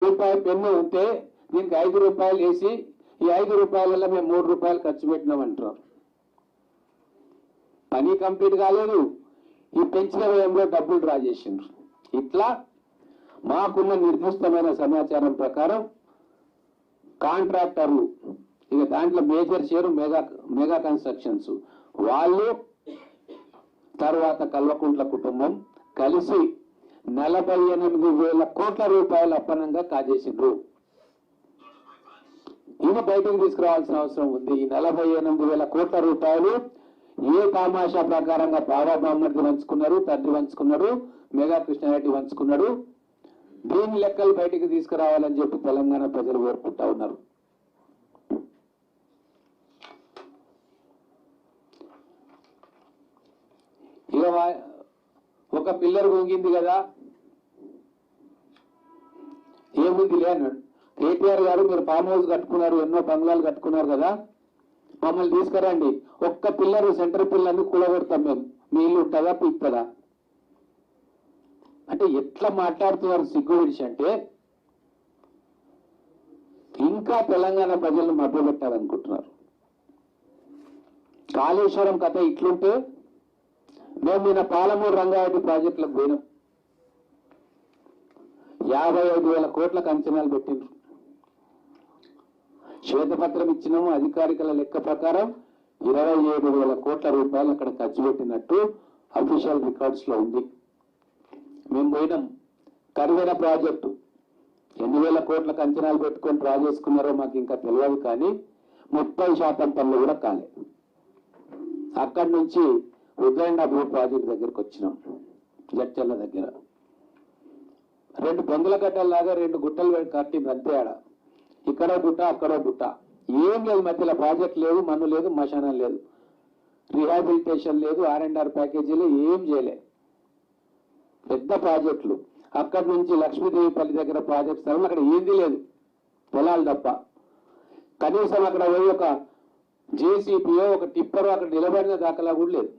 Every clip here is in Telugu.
రూపాయి పెన్ను ఉంటే దీనికి 5 రూపాయలు వేసి ఈ 5 రూపాయలలో మేము 3 రూపాయలు ఖర్చు పెట్టినామంటారు. పని కంప్లీట్ కాలేదు, ఈ పెంచిన వ్యయంలో డబ్బులు డ్రా చేసిండ్రు. ఇట్లా మాకున్న నిర్దిష్టమైన సమాచారం ప్రకారం కాంట్రాక్టర్లు, ఇక దాంట్లో మేజర్ షేరు మెగా కన్స్ట్రక్షన్స్ వాళ్ళు, తర్వాత కల్వకుంట్ల కుటుంబం కలిసి 48,000 కోట్ల రూపాయలు అప్పనంగా కాజేసిండ్రు. ఇది బయటకు తీసుకురావాల్సిన అవసరం ఉంది. ఈ 48,000 కోట్ల రూపాయలు ఏ తమాషా ప్రకారంగా బాబా బామ్మర్ది పంచుకున్నారు, తండ్రి పంచుకున్నాడు, మెగా కృష్ణారెడ్డి పంచుకున్నాడు, దీని లెక్కలు బయటకు తీసుకురావాలని చెప్పి తెలంగాణ ప్రజలు కోరుకుంటా ఉన్నారు. ఇక ఒక పిల్లర్ పొంగింది కదా, ఏముందిలే అన్నాడు కేటీఆర్ గారు. మీరు ఫామ్ హౌస్ కట్టుకున్నారు, ఎన్నో బంగ్లాలు కట్టుకున్నారు కదా, మమ్మల్ని తీసుకురండి, ఒక్క పిల్లర్ సెంటర్ పిల్లర్ని కూడగొడతాం మేము, మీ ఇల్లు ఉంటుందా పీక్తుందా అంటే ఎట్లా మాట్లాడుతున్నారు సిగ్గు విడిచి. అంటే ఇంకా తెలంగాణ ప్రజలను మభ్యపెట్టాలనుకుంటున్నారు. కాళేశ్వరం కథ ఇట్లుంటే మేము నిన్న పాలమూరు రంగారెడ్డి ప్రాజెక్టులకు పోయినాం. 55,000 కోట్లకు అంచనాలు పెట్టిండ్రు. శ్వేతపత్రం ఇచ్చినాము, అధికారికల లెక్క ప్రకారం 27,000 కోట్ల రూపాయలు అక్కడ ఖర్చు పెట్టినట్టు అఫీషియల్ రికార్డ్స్ లో ఉంది. మేము పోయినాం. కరువైన ప్రాజెక్టు ఎన్ని వేల కోట్లకు అంచనాలు పెట్టుకొని డ్రా చేసుకున్నారో మాకు ఇంకా తెలియదు, కానీ 30% పనులు కూడా కాలేదు. అక్కడి నుంచి ఉద్దండాపూర్ ప్రాజెక్ట్ దగ్గరకు వచ్చినాం. జడ్చర్ల దగ్గర 2 బొంగుల గడ్డల్లాగా 2 గుట్టలు కట్టింది అంతే. ఆడ ఇక్కడో గుట్ట అక్కడో గుట్ట, ఏం లేదు, మధ్యలో ప్రాజెక్ట్ లేదు, మన్ను లేదు, మశానం లేదు, రీహాబిలిటేషన్ లేదు, R&R ప్యాకేజీలు ఏం చేయలే. పెద్ద ప్రాజెక్టులు. అక్కడి నుంచి లక్ష్మీదేవిపల్లి దగ్గర ప్రాజెక్ట్ స్థలం, అక్కడ ఏంది లేదు, పొలాలు తప్ప. కనీసం అక్కడ పోయి ఒక జేసీపీఓ ఒక టిప్పరో అక్కడ నిలబడిన దాఖలా కూడా లేదు.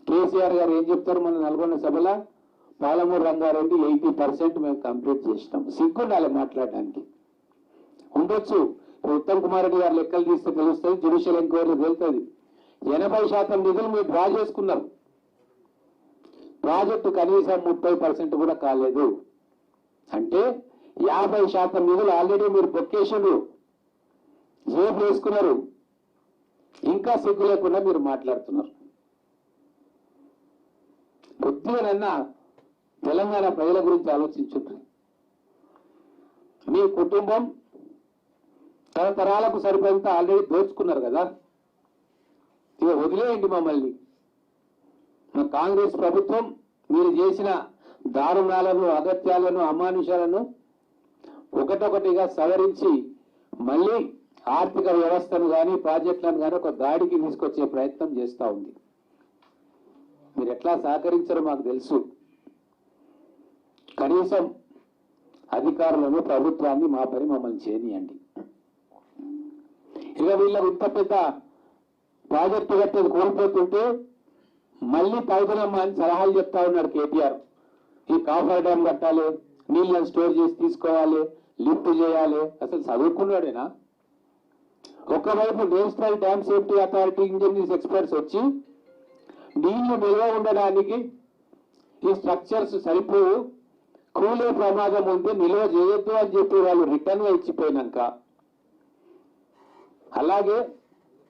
కేసీఆర్ గారు ఏం చెప్తారు మన నల్గొండ సభలో, పాలమూరు రంగారెడ్డి 80% మేము కంప్లీట్ చేసినాం. సిగ్గుండాలి మాట్లాడడానికి. ఉండొచ్చు, ఉత్తమ్ కుమార్ రెడ్డి గారు లెక్కలు తీస్తే తెలుస్తుంది, జ్యుడిషియల్ ఎంక్వైరీ వెళ్తుంది. 80% నిధులు మీరు డ్రా చేసుకున్నారు, ప్రాజెక్టు కనీసం 30% కూడా కాలేదు. అంటే 50% నిధులు ఆల్రెడీ మీరు బొక్కేషన్లు జేబు వేసుకున్నారు. ఇంకా సిగ్గు లేకుండా మీరు మాట్లాడుతున్నారు. కొద్దిగానన్నా తెలంగాణ ప్రజల గురించి ఆలోచించుంటారు. మీ కుటుంబం తరతరాలకు సరిపోయేంత ఆల్రెడీ దోచుకున్నారు కదా, ఇక వదిలేయండి మమ్మల్ని. మా కాంగ్రెస్ ప్రభుత్వం మీరు చేసిన దారుణాలను, అగత్యాలను, అమానుషాలను ఒకటొకటిగా సవరించి మళ్ళీ ఆర్థిక వ్యవస్థను కానీ ప్రాజెక్టులను కానీ ఒక దాడికి తీసుకొచ్చే ప్రయత్నం చేస్తూ ఉంది. మీరు ఎట్లా సహకరించారో మాకు తెలుసు. కనీసం అధికారులను, ప్రభుత్వాన్ని మా పని మమ్మల్ని చేయనియండి. ఇక వీళ్ళకి ఇంత పెద్ద ప్రాజెక్టు కట్టేది కోల్పోతుంటే మళ్ళీ పైదనమ్మా అని సలహాలు చెప్తా ఉన్నాడు కేటీఆర్. ఈ కాఫర్ డ్యామ్ కట్టాలి, నీళ్ళని స్టోర్ చేసి తీసుకోవాలి, లిఫ్ట్ చేయాలి. అసలు చదువుకున్నాడేనా? ఒకవైపు national dam safety authority engineers experts వచ్చి నీళ్లు నిల్వ ఉండడానికి ఈ స్ట్రక్చర్స్ సరిపోవు, కూలే ప్రమాదం ఉంది, నిల్వ చేయొద్దు అని చెప్పి వాళ్ళు రిటర్న్ గా ఇచ్చిపోయినాక, అలాగే